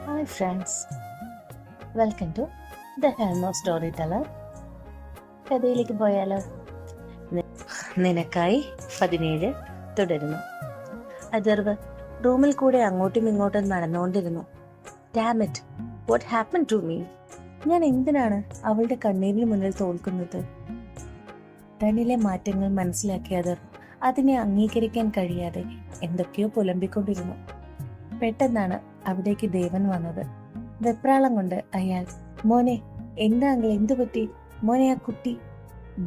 Hi friends, welcome to the helmo story teller. കഥയിലേക്ക് പോയാലോ? നിനക്കായി 17 തുടരുന്നു. അഥർവ് റൂമിൽ കൂടെ അങ്ങോട്ടും ഇങ്ങോട്ടും നടന്നുകൊണ്ടിരുന്നു. Damn it, what happen to me? ഞാൻ എന്തിനാണ് അവളുടെ കണ്ണീരിന് മുന്നിൽ തോൽക്കുന്നത്? തന്നിലെ മാറ്റങ്ങൾ മനസ്സിലാക്കിയ അഥർവ് അതിനെ അംഗീകരിക്കാൻ കഴിയാതെ എന്തൊക്കെയോ പുലമ്പിക്കൊണ്ടിരുന്നു. പെട്ടെന്നാണ് അവിടേക്ക് ദേവൻ വന്നത്. വെപ്രാളം കൊണ്ട് അയാൾ, മോനെ എന്താ അങ്കിൾ, എന്തു പറ്റി മോനെ ആ കുട്ടി?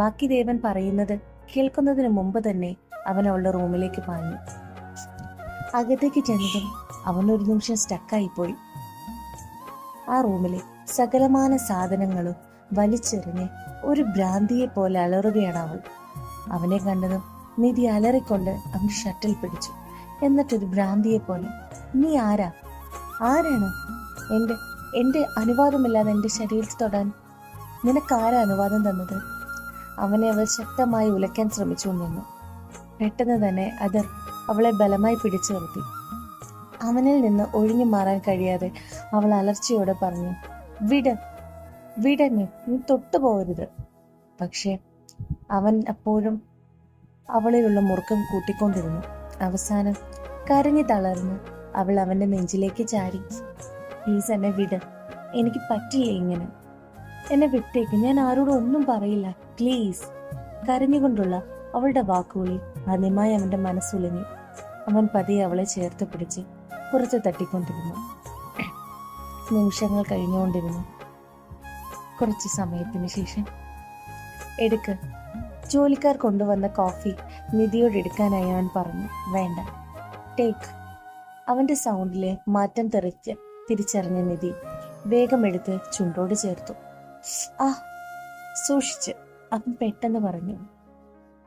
ബാക്കി ദേവൻ പറയുന്നത് കേൾക്കുന്നതിന് മുമ്പ് തന്നെ അവൻ അവളുടെ റൂമിലേക്ക് പാഞ്ഞു. അകത്തേക്ക് ചെന്നതും അവൻ ഒരു നിമിഷം സ്റ്റക്കായിപ്പോയി. ആ റൂമിലെ സകലമാന സാധനങ്ങളും വലിച്ചെറിഞ്ഞ് ഒരു ഭ്രാന്തിയെ പോലെ അലറുകയാണ് അവൾ. അവനെ കണ്ടതും നിധി അലറിക്കൊണ്ട് അവൻ ഷട്ടിൽ പിടിച്ചു. എന്നിട്ടൊരു ഭ്രാന്തിയെ പോലെ, നീ ആരാണ് എന്റെ അനുവാദമില്ലാതെ എന്റെ ശരീരത്തിൽ തൊടാൻ? നിനക്കാരാ അനുവാദം തന്നത്? അവനെ അവൾ ശക്തമായി ഉലയ്ക്കാൻ ശ്രമിച്ചു നിന്നു. പെട്ടെന്ന് തന്നെ അദർ അവളെ ബലമായി പിടിച്ചു നിർത്തി. അവനിൽ നിന്ന് ഒഴിഞ്ഞു മാറാൻ കഴിയാതെ അവൾ അലർച്ചയോടെ പറഞ്ഞു, വിടന്നെ, നീ തൊട്ടുപോകരുത്. പക്ഷെ അവൻ അപ്പോഴും അവളിലുള്ള മുറുക്കം കൂട്ടിക്കൊണ്ടിരുന്നു. അവസാനം കരഞ്ഞു തളർന്ന് അവൾ അവന്റെ നെഞ്ചിലേക്ക് ചാരി. പ്ലീസ് എന്നെ വിട്, എനിക്ക് പറ്റില്ല ഇങ്ങനെ, എന്നെ വിട്ടേക്ക്, ഞാൻ ആരോടും ഒന്നും പറയില്ല, പ്ലീസ്. കരഞ്ഞുകൊണ്ടുള്ള അവളുടെ വാക്കുകളിൽ ആദ്യമായി അവന്റെ മനസ്സുലഞ്ഞു. അവൻ പതിയെ അവളെ ചേർത്ത് പിടിച്ച് പുറത്ത് തട്ടിക്കൊണ്ടിരുന്നു. നിമിഷങ്ങൾ കഴിഞ്ഞുകൊണ്ടിരുന്നു. കുറച്ച് സമയത്തിന് ശേഷം, എടുക്ക്. ജോലിക്കാർ കൊണ്ടുവന്ന കോഫി നിധിയോട് എടുക്കാനായി അവൻ പറഞ്ഞു. വേണ്ട, ടേക്ക്. അവന്റെ സൗണ്ടിലെ മാറ്റം തിരിച്ചറിഞ്ഞ നിധി വേഗം എടുത്ത് ചുണ്ടോട് ചേർത്തു. ആ, സൂക്ഷിച്ച്, അവൻ പെട്ടെന്ന് പറഞ്ഞു.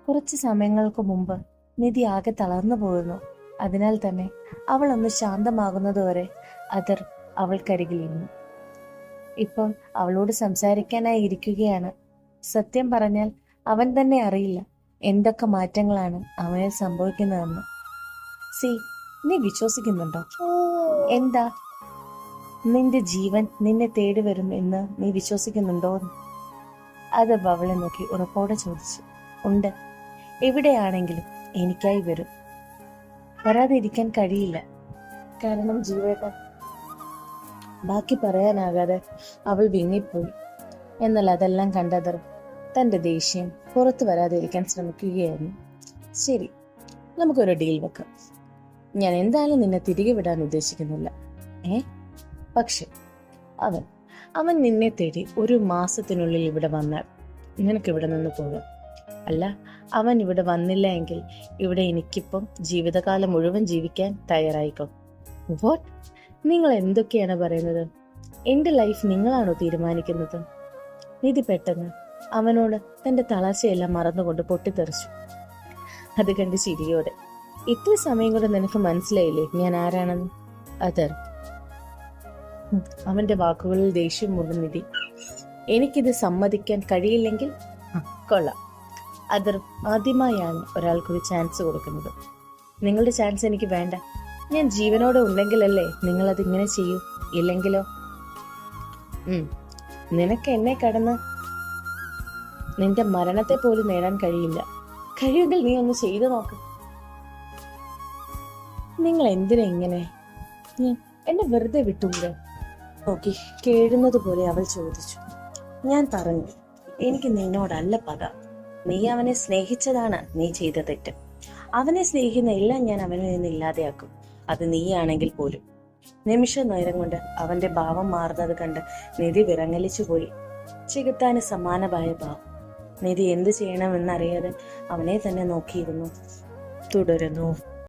കുറച്ച് സമയങ്ങൾക്ക് മുമ്പ് നിധി ആകെ തളർന്നു പോയിരുന്നു. അതിനാൽ തന്നെ അവൾ ഒന്ന് ശാന്തമാകുന്നതുവരെ അദർ അവൾക്കരികിലിരുന്നു. ഇപ്പോൾ അവളോട് സംസാരിക്കാനായി ഇരിക്കുകയാണ്. സത്യം പറഞ്ഞാൽ അവൻ തന്നെ അറിയില്ല എന്തൊക്കെ മാറ്റങ്ങളാണ് അവനിൽ സംഭവിക്കുന്നതെന്ന്. നീ വിശ്വസിക്കുന്നുണ്ടോ? എന്താ? നിന്റെ ജീവൻ നിന്നെ തേടി വരും എന്ന് നീ വിശ്വസിക്കുന്നുണ്ടോ? അത് അവളെ നോക്കി ഉറപ്പോടെ ചോദിച്ചു. ഉണ്ട്, എവിടെയാണെങ്കിലും എനിക്കായി വരും. വരാതിരിക്കാൻ കഴിയില്ല. കാരണം ജീവേട്ടൻ. ബാക്കി പറയാനാകാതെ അവൾ വിങ്ങിപ്പോയി. എന്നാൽ അതെല്ലാം കണ്ടതർ തന്റെ ദേഷ്യം പുറത്തു വരാതിരിക്കാൻ ശ്രമിക്കുകയായിരുന്നു. ശരി, നമുക്കൊരു ഡീൽ വെക്കാം. ഞാൻ എന്തായാലും നിന്നെ തിരികെ വിടാൻ ഉദ്ദേശിക്കുന്നില്ല. പക്ഷെ അവൻ നിന്നെ തേടി 1 മാസത്തിനുള്ളിൽ ഇവിടെ വന്നാൽ നിനക്ക് ഇവിടെ നിന്ന് പോകാം. അല്ല, അവൻ ഇവിടെ വന്നില്ല എങ്കിൽ ഇവിടെ എനിക്കിപ്പം ജീവിതകാലം മുഴുവൻ ജീവിക്കാൻ തയ്യാറായിക്കോ. വാട്ട്? നിങ്ങൾ എന്തൊക്കെയാണ് പറയുന്നത്? എന്റെ ലൈഫ് നിങ്ങളാണോ തീരുമാനിക്കുന്നത്? നിധി പെട്ടെന്ന് അവനോട് തന്റെ തളർച്ചയെല്ലാം മറന്നുകൊണ്ട് പൊട്ടിത്തെറിച്ചു. അത് കണ്ട് ചിരിയോടെ, ഇത്ര സമയം കൊണ്ട് നിനക്ക് മനസ്സിലായില്ലേ ഞാൻ ആരാണെന്ന്? അദർ. അവന്റെ വാക്കുകളിൽ ദേഷ്യം മൂടുന്ന നിധി. എനിക്കിത് സമ്മതിക്കാൻ കഴിയില്ലെങ്കിൽ കൊള്ളാം. അദർ ആദ്യമായാണ് ഒരാൾക്കൊരു ചാൻസ് കൊടുക്കുന്നത്. നിങ്ങളുടെ ചാൻസ് എനിക്ക് വേണ്ട. ഞാൻ ജീവനോടെ ഉണ്ടെങ്കിലല്ലേ നിങ്ങൾ അതിങ്ങനെ ചെയ്യൂ, ഇല്ലെങ്കിലോ? നിനക്ക് എന്നെ കടന്ന് നിന്റെ മരണത്തെ പോലും നേടാൻ കഴിയില്ല. കഴിയുമെങ്കിൽ നീ ഒന്ന് ചെയ്തു നോക്ക്. നിങ്ങൾ എന്തിനാ ഇങ്ങനെ? എന്നെ വെറുതെ വിട്ടുകൂടെ? നോക്കി കേഴുന്നത് പോലെ അവൾ ചോദിച്ചു. ഞാൻ പറഞ്ഞു, എനിക്ക് നിന്നോടല്ല പക. നീ അവനെ സ്നേഹിച്ചതാണ് നീ ചെയ്ത തെറ്റ്. അവനെ സ്നേഹിക്കുന്ന എല്ലാം ഞാൻ അവനിൽ നിന്ന് ഇല്ലാതെയാക്കും, അത് നീയാണെങ്കിൽ പോലും. നിമിഷ നേരം കൊണ്ട് അവന്റെ ഭാവം മാറുന്നത് കണ്ട് നിധി വിറങ്ങലിച്ചു പോയി. ചെകുത്താന് സമാനമായ ഭാവം. നിധി എന്ത് ചെയ്യണമെന്നറിയാതെ അവനെ തന്നെ നോക്കിയിരുന്നു. തുടരുന്നു.